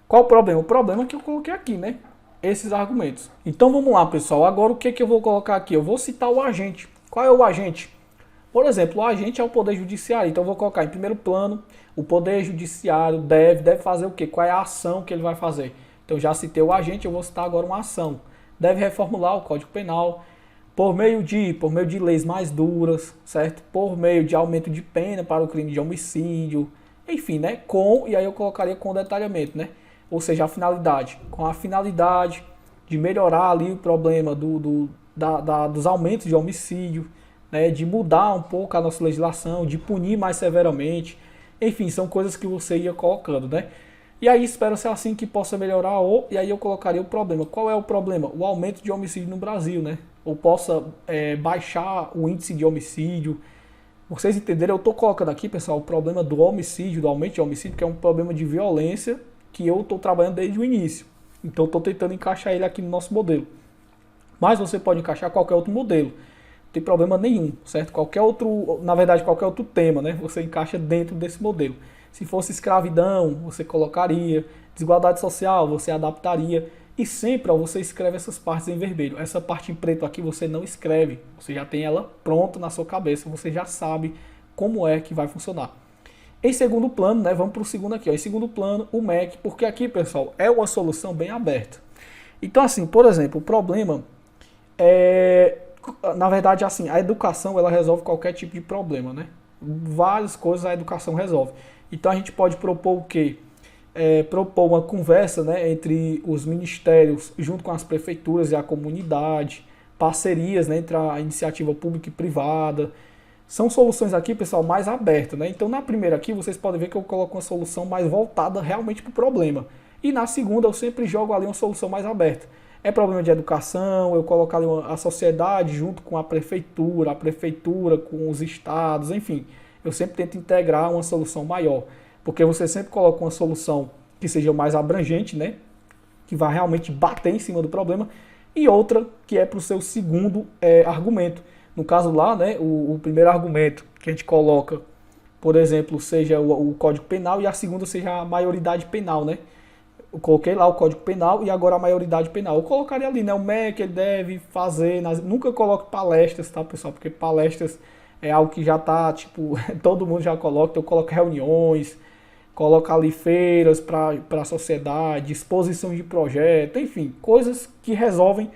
A: Qual o problema? O problema é que eu coloquei aqui, né? Esses argumentos. Então vamos lá, pessoal. Agora o que eu vou colocar aqui? Eu vou citar o agente. Qual é o agente? Por exemplo, o agente é o Poder Judiciário. Então eu vou colocar em primeiro plano, o Poder Judiciário deve fazer o quê? Qual é a ação que ele vai fazer? Então já citei o agente, eu vou citar agora uma ação. Deve reformular o Código Penal por meio de leis mais duras, certo? Por meio de aumento de pena para o crime de homicídio, enfim, né? E aí eu colocaria com detalhamento, né? Ou seja, a finalidade. Com a finalidade de melhorar ali o problema dos aumentos de homicídio, né? De mudar um pouco a nossa legislação, de punir mais severamente. Enfim, são coisas que você ia colocando, né? E aí espera ser assim que possa melhorar, e aí eu colocaria o problema. Qual é o problema? O aumento de homicídio no Brasil, né? Ou possa baixar o índice de homicídio. Vocês entenderam? Eu estou colocando aqui, pessoal, o problema do homicídio, do aumento de homicídio, que é um problema de violência que eu estou trabalhando desde o início. Então estou tentando encaixar ele aqui no nosso modelo. Mas você pode encaixar qualquer outro modelo. Não tem problema nenhum, certo? Qualquer outro tema, né? Você encaixa dentro desse modelo. Se fosse escravidão, você colocaria. Desigualdade social, você adaptaria. E sempre você escreve essas partes em vermelho. Essa parte em preto aqui você não escreve. Você já tem ela pronta na sua cabeça. Você já sabe como é que vai funcionar. Em segundo plano, né, vamos para o segundo aqui. Ó. Em segundo plano, o MEC, porque aqui, pessoal, é uma solução bem aberta. Então, assim, por exemplo, o problema é... Na verdade, assim, a educação, ela resolve qualquer tipo de problema, né? Várias coisas a educação resolve. Então, a gente pode propor o quê? Propor uma conversa, né, entre os ministérios, junto com as prefeituras e a comunidade, parcerias, né, entre a iniciativa pública e privada. São soluções aqui, pessoal, mais abertas, né? Então, na primeira aqui, vocês podem ver que eu coloco uma solução mais voltada realmente para o problema. E na segunda, eu sempre jogo ali uma solução mais aberta. É problema de educação, eu coloco ali a sociedade junto com a prefeitura com os estados, enfim. Eu sempre tento integrar uma solução maior. Porque você sempre coloca uma solução que seja mais abrangente, né? Que vai realmente bater em cima do problema. E outra que é para o seu segundo argumento. No caso lá, né, o primeiro argumento que a gente coloca, por exemplo, seja o Código Penal e a segunda seja a maioridade penal, né? Eu coloquei lá o Código Penal e agora a maioridade penal. Eu colocaria ali, né, o MEC ele deve fazer... Nunca coloco palestras, tá, pessoal? Porque palestras é algo que já tá, tipo, todo mundo já coloca. Então eu coloco reuniões, coloco ali feiras para a sociedade, exposição de projeto, enfim, coisas que resolvem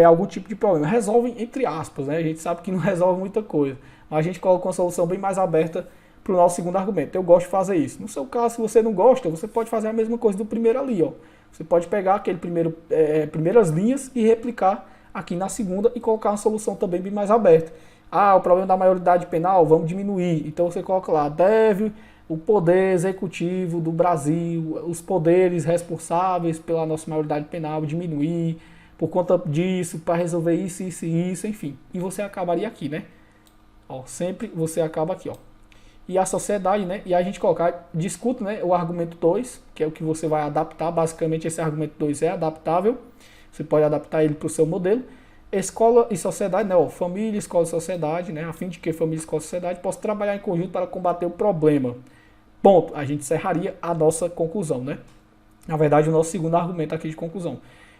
A: algum tipo de problema. Resolvem entre aspas, né? A gente sabe que não resolve muita coisa. Mas a gente coloca uma solução bem mais aberta para o nosso segundo argumento. Eu gosto de fazer isso. No seu caso, se você não gosta, você pode fazer a mesma coisa do primeiro ali, ó. Você pode pegar aquele primeiras linhas e replicar aqui na segunda e colocar uma solução também bem mais aberta. Ah, o problema da maioridade penal, vamos diminuir. Então você coloca lá, deve o poder executivo do Brasil, os poderes responsáveis pela nossa maioridade penal diminuir por conta disso, para resolver isso, isso e isso, enfim. E você acabaria aqui, né? Ó, sempre você acaba aqui, ó. E a sociedade, né? E a gente discute, né, o argumento 2, que é o que você vai adaptar. Basicamente, esse argumento 2 é adaptável. Você pode adaptar ele para o seu modelo. Escola e sociedade, né? Ó, família, escola e sociedade, né? A fim de que família, escola e sociedade possam trabalhar em conjunto para combater o problema. Ponto. A gente encerraria a nossa conclusão, né? Na verdade, o nosso segundo argumento aqui de conclusão.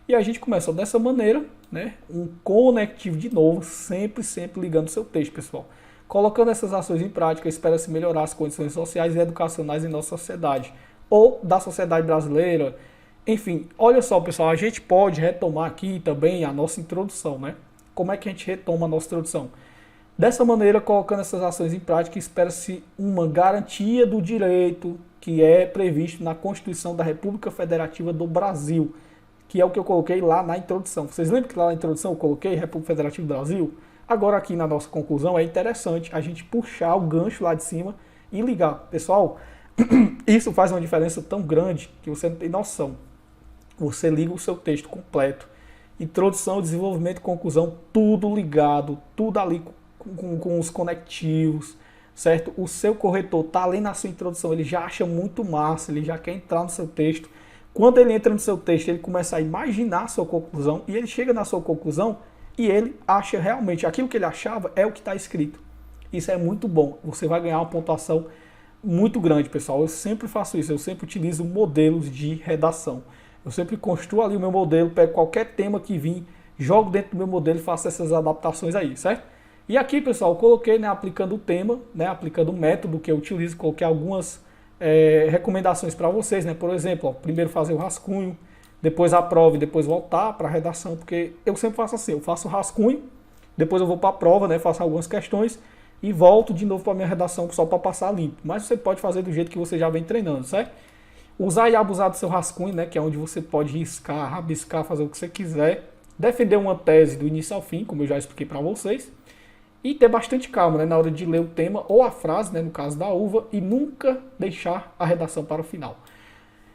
A: E a gente começa dessa maneira, né? Um conectivo de novo, sempre ligando o seu texto, pessoal. Colocando essas ações em prática, espera-se melhorar as condições sociais e educacionais em nossa sociedade. Ou da sociedade brasileira. Enfim, olha só, pessoal, a gente pode retomar aqui também a nossa introdução, né? Como é que a gente retoma a nossa introdução? Dessa maneira, colocando essas ações em prática, espera-se uma garantia do direito que é previsto na Constituição da República Federativa do Brasil, que é o que eu coloquei lá na introdução. Vocês lembram que lá na introdução eu coloquei República Federativa do Brasil? Agora aqui na nossa conclusão é interessante a gente puxar o gancho lá de cima e ligar. Pessoal, isso faz uma diferença tão grande que você não tem noção. Você liga o seu texto completo. Introdução, desenvolvimento, conclusão, tudo ligado, tudo ali com os conectivos, certo? O seu corretor está ali na sua introdução, ele já acha muito massa, ele já quer entrar no seu texto Quando ele entra no seu texto, ele começa a imaginar a sua conclusão e ele chega na sua conclusão e ele acha realmente aquilo que ele achava é o que está escrito. Isso é muito bom. Você vai ganhar uma pontuação muito grande, pessoal. Eu sempre faço isso. Eu sempre utilizo modelos de redação. Eu sempre construo ali o meu modelo, pego qualquer tema que vir, jogo dentro do meu modelo e faço essas adaptações aí, certo? E aqui, pessoal, eu coloquei, né, aplicando o tema, né, aplicando o método que eu utilizo, coloquei algumas recomendações para vocês, né? Por exemplo, ó, primeiro fazer o rascunho, depois a prova e depois voltar para a redação, porque eu sempre faço assim, eu faço o rascunho, depois eu vou para a prova, né, faço algumas questões e volto de novo para a minha redação só para passar limpo. Mas você pode fazer do jeito que você já vem treinando, certo? Usar e abusar do seu rascunho, né, que é onde você pode riscar, rabiscar, fazer o que você quiser, defender uma tese do início ao fim, como eu já expliquei para vocês, e ter bastante calma, né, na hora de ler o tema ou a frase, né, no caso da uva, e nunca deixar a redação para o final.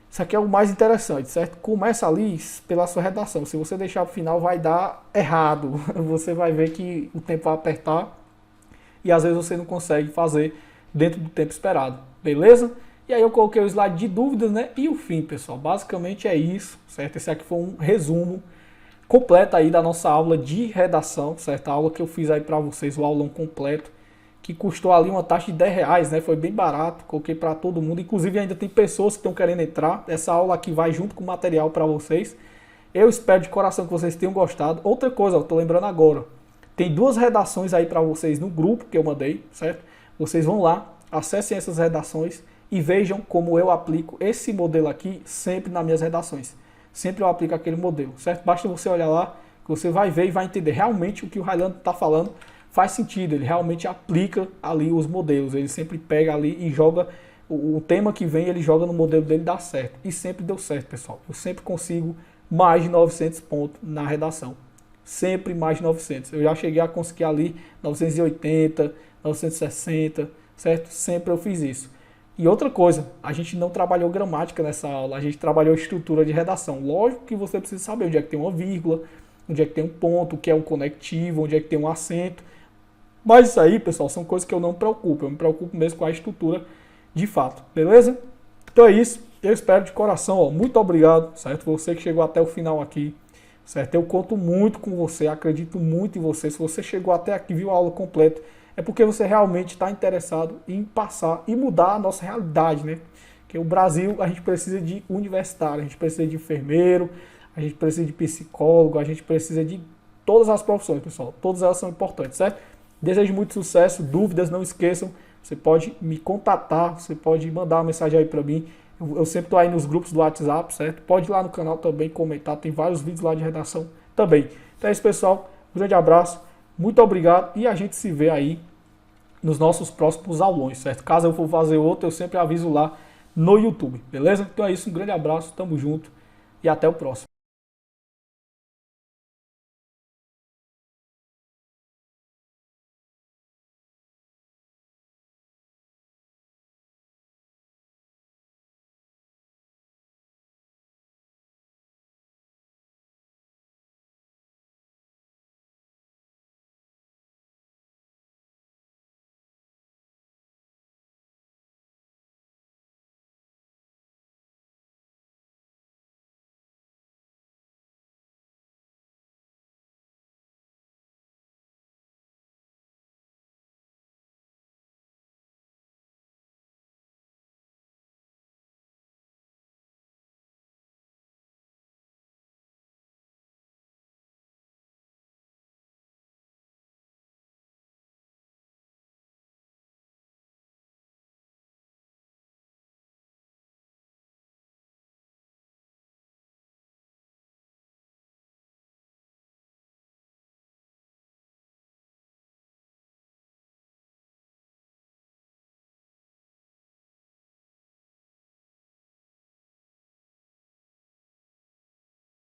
A: Isso aqui é o mais interessante, certo? Começa ali pela sua redação. Se você deixar para o final, vai dar errado. Você vai ver que o tempo vai apertar e às vezes você não consegue fazer dentro do tempo esperado, beleza? E aí eu coloquei o slide de dúvidas, né? E o fim, pessoal. Basicamente é isso, certo? Esse aqui foi um resumo completo aí da nossa aula de redação, certo? A aula que eu fiz aí para vocês, o aulão completo, que custou ali uma taxa de R$10, né? Foi bem barato, coloquei para todo mundo. Inclusive ainda tem pessoas que estão querendo entrar. Essa aula aqui vai junto com o material para vocês. Eu espero de coração que vocês tenham gostado. Outra coisa, eu tô lembrando agora. Tem 2 redações aí para vocês no grupo que eu mandei, certo? Vocês vão lá, acessem essas redações e vejam como eu aplico esse modelo aqui sempre nas minhas redações. Sempre eu aplico aquele modelo, certo? Basta você olhar lá, que você vai ver e vai entender realmente o que o Highlander está falando. Faz sentido, ele realmente aplica ali os modelos. Ele sempre pega ali e joga o tema que vem, ele joga no modelo dele e dá certo. E sempre deu certo, pessoal. Eu sempre consigo mais de 900 pontos na redação. Sempre mais de 900. Eu já cheguei a conseguir ali 980, 960, certo? Sempre eu fiz isso. E outra coisa, a gente não trabalhou gramática nessa aula, a gente trabalhou estrutura de redação. Lógico que você precisa saber onde é que tem uma vírgula, onde é que tem um ponto, o que é um conectivo, onde é que tem um acento. Mas isso aí, pessoal, são coisas que eu não me preocupo. Eu me preocupo mesmo com a estrutura de fato, beleza? Então é isso. Eu espero de coração, ó, muito obrigado, certo? Você que chegou até o final aqui, certo? Eu conto muito com você, acredito muito em você. Se você chegou até aqui, viu a aula completa, é porque você realmente está interessado em passar e mudar a nossa realidade, né? Porque o Brasil, a gente precisa de universitário, a gente precisa de enfermeiro, a gente precisa de psicólogo, a gente precisa de todas as profissões, pessoal. Todas elas são importantes, certo? Desejo muito sucesso, dúvidas, não esqueçam, você pode me contatar, você pode mandar uma mensagem aí para mim. Eu sempre estou aí nos grupos do WhatsApp, certo? Pode ir lá no canal também comentar, tem vários vídeos lá de redação também. Então é isso, pessoal. Um grande abraço, muito obrigado e a gente se vê aí nos nossos próximos aulões, certo? Caso eu for fazer outro, eu sempre aviso lá no YouTube, beleza? Então é isso, um grande abraço, tamo junto e até o próximo.